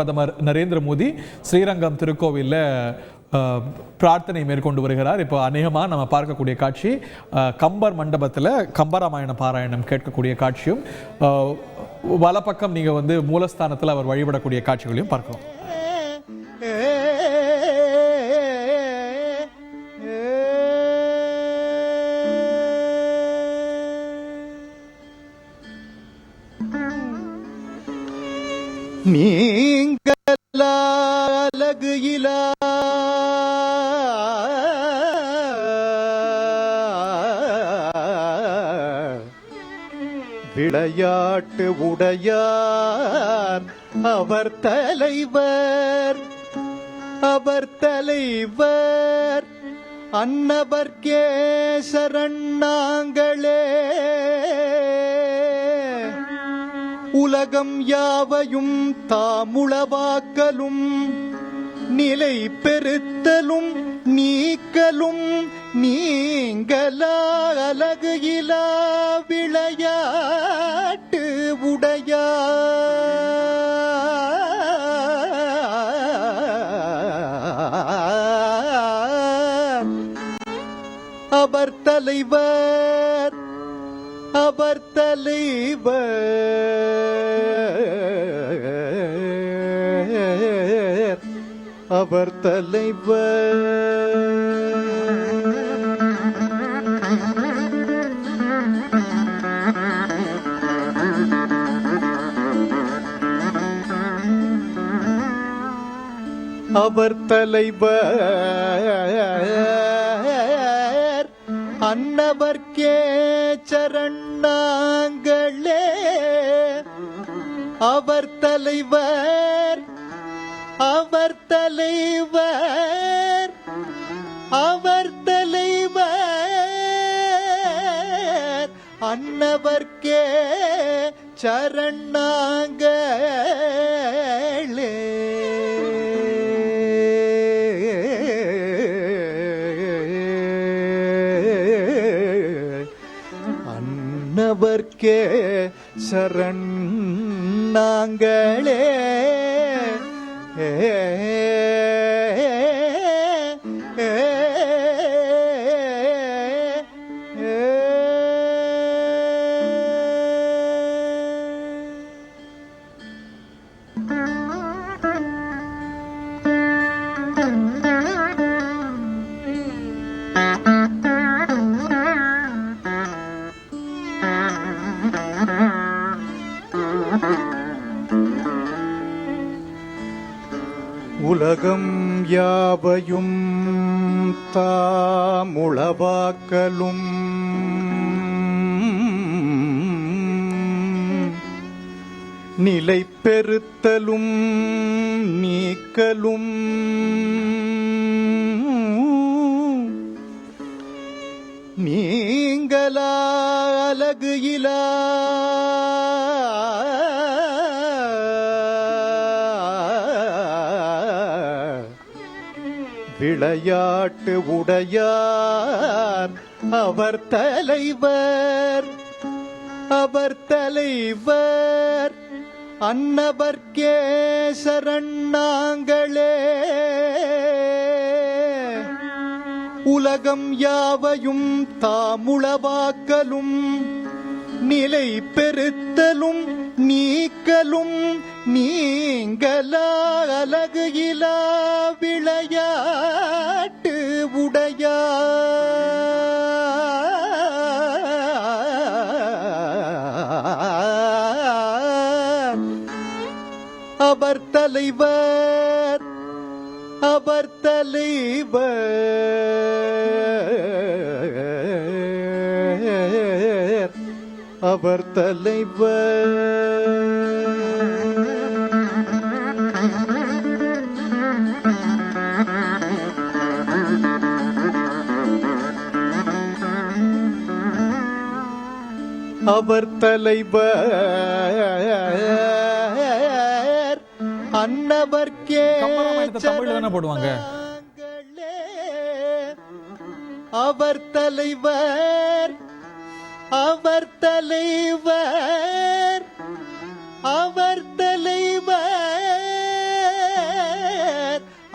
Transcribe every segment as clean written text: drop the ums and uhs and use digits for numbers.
பிரதமர் நரேந்திர மோடி ஸ்ரீரங்கம் திருக்கோவிலில் பிரார்த்தனை மேற்கொண்டு வருகிறார். இப்போ அநேகமாக நம்ம பார்க்கக்கூடிய காட்சி கம்பர் மண்டபத்தில் கம்பராமாயண பாராயணம் கேட்கக்கூடிய காட்சியும், வலப்பக்கம் நீங்கள் மூலஸ்தானத்தில் அவர் வழிபடக்கூடிய காட்சிகளையும் பார்க்கலாம். நீங்களா அழகு இலா விளையாட்டு உடையார் அவர் தலைவர், அவர் தலைவர் அன்னவர்க்கே சரணாங்களே. உலகம் யாவையும் தாமுளவாக்கலும் நிலை பெருத்தலும் நீக்கலும் நீங்களா அழகு இலா விளையாட்டு உடையார் அவர் தலைவர், அவர் தலைவர், அவர் தலைவர். அவர் தலைவர் அன்னவர்க்கே சரணாங்களே. அவர் தலைவர், அவர் தலைவர், அவர் தலைவர் அன்னவர்க்கே சரணாங்களே. அன்னவர்க்கே சரணாங்களே. உலகம் யாவையும் தாமுளவாக்கலும் நிலை பெருத்தலும் நீக்கலும் நீங்களா அழகு இலா விளையாட்டு உடையார் அவர் தலைவர், அவர் தலைவர் அன்னவர்க்கே சரணாங்களே. உலகம் யாவையும் தாமுளவாக்கலும் நிலை பெருத்தலும் நீக்கலும் நீங்களா அழகு இலா விளையாட்டு உடையார். அவர் தலைவர், அவர் தலைவர், அவர் தலைவர். அவர் தலைவர் அன்னவர்க்கே போடுவாங்க. அவர் தலைவர், அவர் தலைவர், அவர் தலைவர்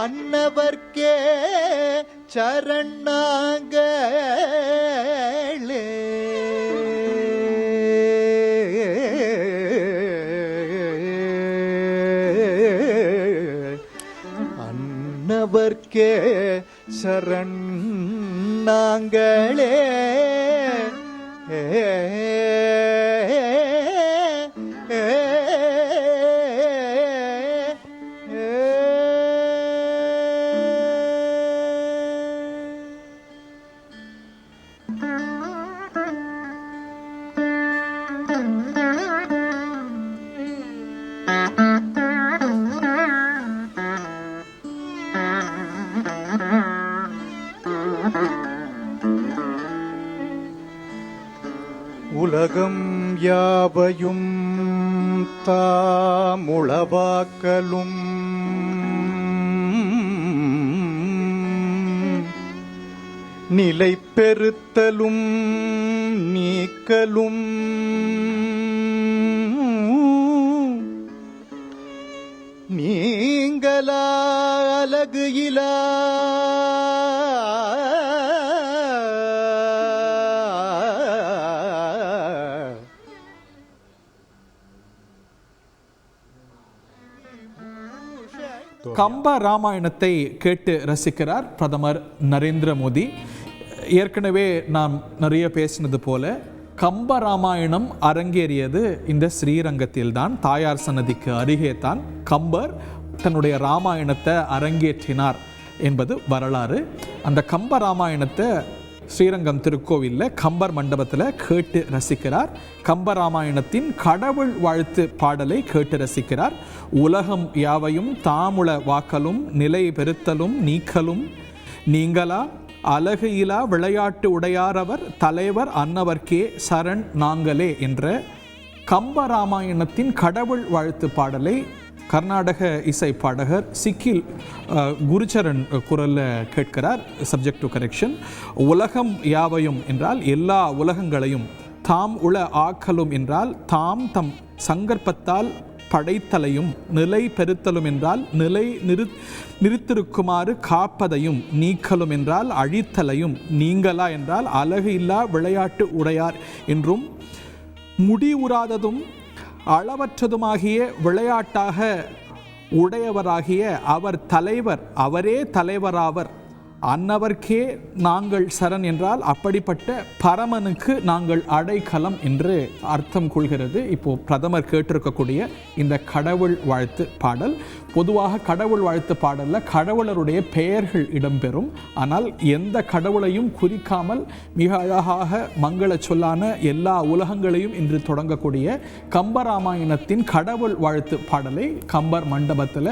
அன்னவர்க்கே சரணாங்களே. அன்னவர்க்கே சரணாங்களே. உலகம் யாவையும் தாமுளவாக்கலும் நிலை பெறுத்தலும் நீக்கலும் நீங்களா அலகு இலா கம்ப ராமாயணத்தை கேட்டு ரசிக்கிறார் பிரதமர் நரேந்திர மோடி. ஏற்கனவே நாம் நிறைய பேசினது போல கம்ப ராமாயணம் அரங்கேறியது இந்த ஸ்ரீரங்கத்தில்தான், தாயார் சன்னதிக்கு அருகே தான் கம்பர் தன்னுடைய ராமாயணத்தை அரங்கேற்றினார் என்பது வரலாறு. அந்த கம்ப ராமாயணத்தை ஸ்ரீரங்கம் திருக்கோவிலில் கம்பர் மண்டபத்தில் கேட்டு ரசிக்கிறார். கம்பராமாயணத்தின் கடவுள் வாழ்த்து பாடலை கேட்டு ரசிக்கிறார். உலகம் யாவையும் தாமுள வாக்கலும் நிலை பெறுத்தலும் நீக்கலும் நீங்களா அழகு இலா விளையாட்டு உடையாரவர் தலைவர் அன்னவர்க்கே சரண் நாங்களே என்ற கம்பராமாயணத்தின் கடவுள் வாழ்த்து பாடலை கர்நாடக இசை பாடகர் சிக்கில் குருச்சரன் குரலில் கேட்கிறார். Subject to correction. உலகம் யாவையும் என்றால் எல்லா உலகங்களையும், தாம் உள ஆக்கலும் என்றால் தாம் தம் சங்கற்பத்தால் படைத்தலையும், நிலை பெறுத்தலும் என்றால் நிலை நிறுத்திருக்குமாறு காப்பதையும், நீக்கலும் என்றால் அழித்தலையும், நீங்களா என்றால் அழகு இல்லா விளையாட்டு உடையார் என்றும், முடிவுறாததும் அளவற்றதுமாகிய விளையாட்டாக உடையவராகிய அவர் தலைவர், அவரே தலைவராவர், அன்னவர்க்கே நாங்கள் சரண் என்றால் அப்படிப்பட்ட பரமனுக்கு நாங்கள் அடைக்கலம் என்று அர்த்தம் கொள்கிறது. இப்போ பிரதமர் கேட்டிருக்கக்கூடிய இந்த கடவுள் வாழ்த்து பாடல், பொதுவாக கடவுள் வாழ்த்து பாடலில் கடவுளருடைய பெயர்கள் இடம்பெறும். ஆனால் எந்த கடவுளையும் குறிக்காமல் மிக அழகாக மங்கள சொல்லான எல்லா உலகங்களையும் இன்று தொடங்கக்கூடிய கம்பராமாயணத்தின் கடவுள் வாழ்த்து பாடலை கம்பர் மண்டபத்தில்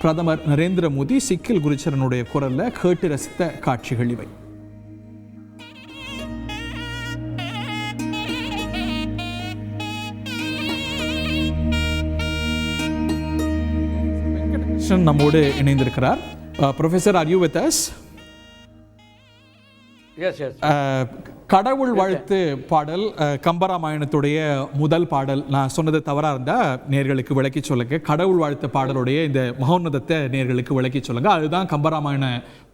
பிரதமர் நரேந்திர மோடி சிக்கில் குருச்சரனுடைய குரலில் கேட்டு ரசித்த காட்சிகள் இவை. வெங்கடகிருஷ்ணன் நம்மோடு இணைந்திருக்கிறார். Professor, are you with us? கடவுள் வாழ்த்து பாடல் கம்பராமாயணத்துடைய முதல் பாடல். நான் சொன்னது தவறாக இருந்தால் நேர்களுக்கு விளக்கி சொல்லுங்க. கடவுள் வாழ்த்து பாடலுடைய இந்த மகோன்னதத்தை நேர்களுக்கு விளக்கி சொல்லுங்க. அதுதான் கம்பராமாயண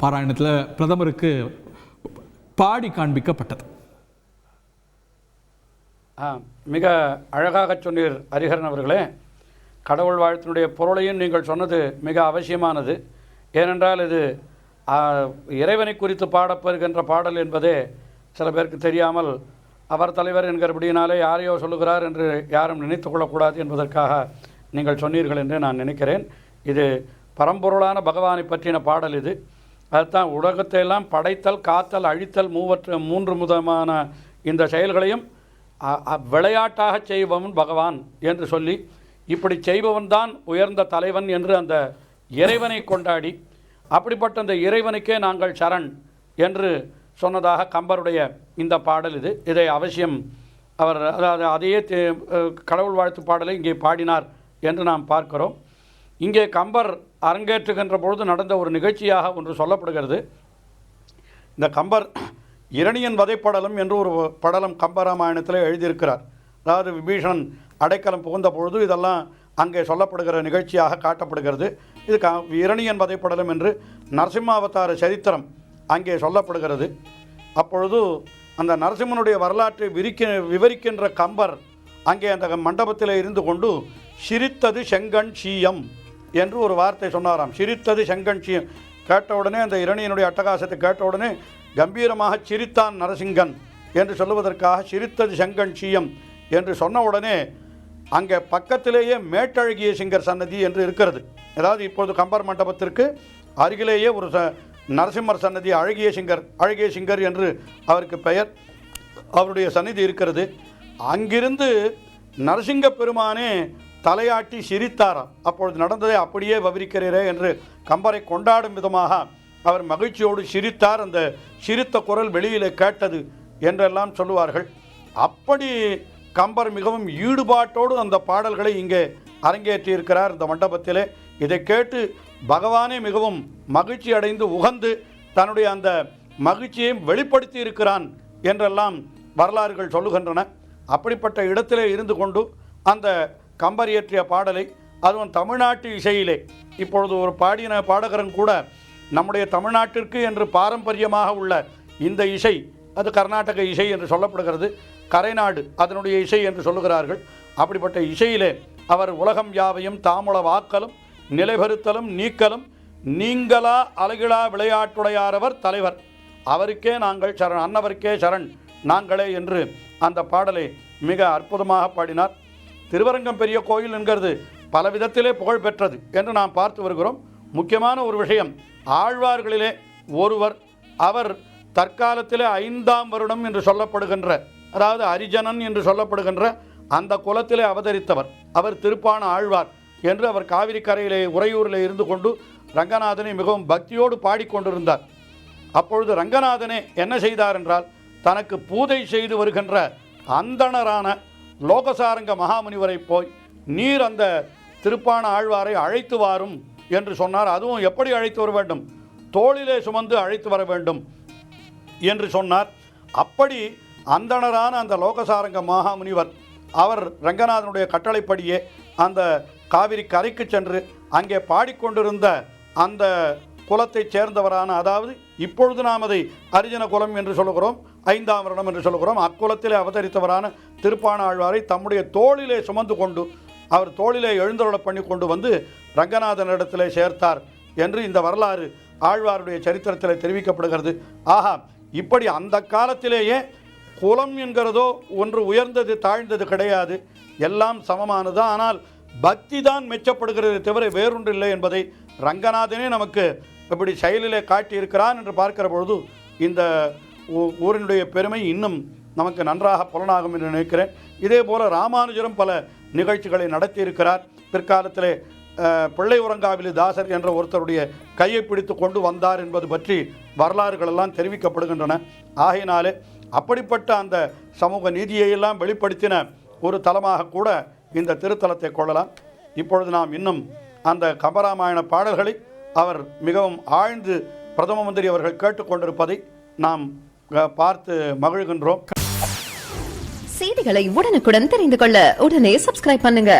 பாராயணத்தில் பிரதமருக்கு பாடி காண்பிக்கப்பட்டது. மிக அழகாக சொன்னீர் ஹரிஹரன் அவர்களே. கடவுள் வாழ்த்தினுடைய பொருளையும் நீங்கள் சொன்னது மிக அவசியமானது. ஏனென்றால் இது இறைவனை குறித்து பாடப்பெறுகின்ற பாடல் என்பதே சில பேருக்கு தெரியாமல் அவர் தலைவர் என்கிறபடியினாலே யாரையோ சொல்லுகிறார் என்று யாரும் நினைத்து கொள்ளக்கூடாது என்பதற்காக நீங்கள் சொன்னீர்கள் என்று நான் நினைக்கிறேன். இது பரம்பொருளான பகவானை பற்றின பாடல். இது அதுதான் உலகத்தை எல்லாம் படைத்தல், காத்தல், அழித்தல், மூன்று விதமான இந்த செயல்களையும் விளையாட்டாக செய்பவன் பகவான் என்று சொல்லி, இப்படி செய்பவன் தான் உயர்ந்த தலைவன் என்று அந்த இறைவனை கொண்டாடி, அப்படிப்பட்ட அந்த இறைவனுக்கே நாங்கள் சரண் என்று சொன்னதாக கம்பருடைய இந்த பாடல் இது. இதை அவசியம் அவர் அதையே கடவுள் வாழ்த்து பாடலை இங்கே பாடினார் என்று நாம் பார்க்கிறோம். இங்கே கம்பர் அரங்கேற்றுகின்ற பொழுது நடந்த ஒரு நிகழ்ச்சியாக ஒன்று சொல்லப்படுகிறது. இந்த கம்பர் இரணியன் வதைப்படலம் என்று ஒரு படலம் கம்பராமாயணத்தில் எழுதியிருக்கிறார். அதாவது விபீஷணன் அடைக்கலம் புகுந்த பொழுது இதெல்லாம் அங்கே சொல்லப்படுகிற நிகழ்ச்சியாக காட்டப்படுகிறது. இது இரணியன் வதைப்படலம் என்று நரசிம்மாவதார சரித்திரம் அங்கே சொல்லப்படுகிறது. அப்பொழுது அந்த நரசிம்மனுடைய வரலாற்றை விவரிக்கின்ற கம்பர் அங்கே அந்த மண்டபத்தில் இருந்து கொண்டு சிரித்தது செங்கண் சீயம் என்று ஒரு வார்த்தை சொன்னாராம். சிரித்தது செங்கண் சீயம் கேட்டவுடனே அந்த இரணியனுடைய அட்டகாசத்தை கேட்டவுடனே கம்பீரமாக சிரித்தான் நரசிங்கன் என்று சொல்லுவதற்காக சிரித்தது செங்கண் சீயம் என்று சொன்ன உடனே அங்கே பக்கத்திலேயே மேட்டழகிய சிங்கர் சன்னதி என்று இருக்கிறது. அதாவது இப்பொழுது கம்பர் மண்டபத்திற்கு அருகிலேயே ஒரு நரசிம்மர் சன்னதி அழகிய சிங்கர் என்று அவருக்கு பெயர், அவருடைய சன்னதி இருக்கிறது. அங்கிருந்து நரசிங்க பெருமானே தலையாட்டி சிரித்தாராம். அப்பொழுது நடந்ததை அப்படியே விவரிக்கிறீரே என்று கம்பரை கொண்டாடும் விதமாக அவர் மகிழ்ச்சியோடு சிரித்தார். அந்த சிரித்த குரல் வெளியிலே கேட்டது என்றெல்லாம் சொல்லுவார்கள். அப்படி கம்பர் மிகவும் ஈடுபாட்டோடு அந்த பாடல்களை இங்கே அரங்கேற்றியிருக்கிறார் இந்த மண்டபத்திலே. இதை கேட்டு பகவானே மிகவும் மகிழ்ச்சி அடைந்து உகந்து தன்னுடைய அந்த மகிழ்ச்சியை வெளிப்படுத்தி இருக்கிறான் என்றெல்லாம் வரலாறுகள் சொல்லுகின்றன. அப்படிப்பட்ட இடத்திலே இருந்து கொண்டு அந்த கம்பர் இயற்றிய பாடலை, அதுவும் தமிழ்நாட்டு இசையிலே, இப்பொழுது ஒரு பாடின பாடகரும் கூட நம்முடைய தமிழ்நாட்டிற்கு என்று பாரம்பரியமாக உள்ள இந்த இசை, அது கர்நாடக இசை என்று சொல்லப்படுகிறது, கரைநாடு அதனுடைய இசை என்று சொல்லுகிறார்கள். அப்படிப்பட்ட இசையிலே அவர் உலகம் யாவையும் தாமுள வாக்கலும் நிலைபெறுத்தலும் நீக்கலும் நீங்களா அழகிழா விளையாட்டுடையாரவர் தலைவர், அவருக்கே நாங்கள் சரண், அன்னவருக்கே சரண் நாங்களே என்று அந்த பாடலை மிக அற்புதமாக பாடினார். திருவரங்கம் பெரிய கோயில் என்கிறது பல விதத்திலே புகழ் பெற்றது என்று நாம் பார்த்து வருகிறோம். முக்கியமான ஒரு விஷயம், ஆழ்வார்களிலே ஒருவர், அவர் தற்காலத்திலே 5ஆம் வருடம் என்று சொல்லப்படுகின்ற, அதாவது அரிஜனன் என்று சொல்லப்படுகின்ற அந்த குலத்திலே அவதரித்தவர். அவர் திருப்பான ஆழ்வார் என்று அவர் காவிரி கரையிலே உறையூரிலே இருந்து கொண்டு ரங்கநாதனை மிகவும் பக்தியோடு பாடிக்கொண்டிருந்தார். அப்பொழுது ரங்கநாதனே என்ன செய்தார் என்றால், தனக்கு பூஜை செய்து வருகின்ற அந்தணரான லோகசாரங்க மகாமுனிவரை போய், நீர் அந்த திருப்பான ஆழ்வாரை அழைத்து வாரும் என்று சொன்னார். அதுவும் எப்படி அழைத்து வர வேண்டும்? தோளிலே சுமந்து அழைத்து வர வேண்டும் என்று சொன்னார். அப்படி அந்தணரான அந்த லோகசாரங்க மகாமுனிவர் அவர் ரங்கநாதனுடைய கட்டளைப்படியே அந்த காவிரி கரைக்கு சென்று அங்கே பாடிக்கொண்டிருந்த அந்த குலத்தைச் சேர்ந்தவரான, அதாவது இப்பொழுது நாம் அதை அரிஜன குலம் என்று சொல்லுகிறோம், 5ஆம் வருடம் என்று சொல்லுகிறோம், அக்குலத்திலே அவதரித்தவரான திருப்பான ஆழ்வாரை தம்முடைய தோளிலே சுமந்து கொண்டு அவர் தோளிலே எழுந்தருள பண்ணி கொண்டு வந்து ரங்கநாதனிடத்திலே சேர்த்தார் என்று இந்த வரலாறு ஆழ்வாருடைய சரித்திரத்தில் தெரிவிக்கப்படுகிறது. ஆஹா, இப்படி அந்த காலத்திலேயே குலம் என்கிறதோ ஒன்று உயர்ந்தது தாழ்ந்தது கிடையாது, எல்லாம் சமமானது. ஆனால் பக்தி தான் மெச்சப்படுகிறது தவிர வேறொன்றில்லை என்பதை ரங்கநாதனே நமக்கு இப்படி செயலிலே காட்டியிருக்கிறான் என்று பார்க்கிற பொழுது இந்த ஊரினுடைய பெருமை இன்னும் நமக்கு நன்றாக புலனாகும் என்று நினைக்கிறேன். இதே போல ராமானுஜரும் பல நிகழ்ச்சிகளை நடத்தியிருக்கிறார். பிற்காலத்திலே பிள்ளை உறங்காவிலி தாசர் என்ற ஒருத்தருடைய கையை பிடித்து கொண்டு வந்தார் என்பது பற்றி வரலாறுகள் எல்லாம் தெரிவிக்கப்படுகின்றன. ஆகையினாலே அப்படிப்பட்ட அந்த சமூக நீதியையெல்லாம் வெளிப்படுத்தின ஒரு தலமாக கூட இந்த திருத்தலத்தை கொள்ளலாம். இப்பொழுது நாம் இன்னும் அந்த கம்பராமாயண பாடல்களை அவர் மிகவும் ஆழ்ந்து பிரதம மந்திரி அவர்கள் கேட்டுக்கொண்டிருப்பதை நாம் பார்த்து மகிழ்கின்றோம். செய்திகளை உடனுக்குடன் தெரிந்து கொள்ள உடனே சப்ஸ்கிரைப் பண்ணுங்க.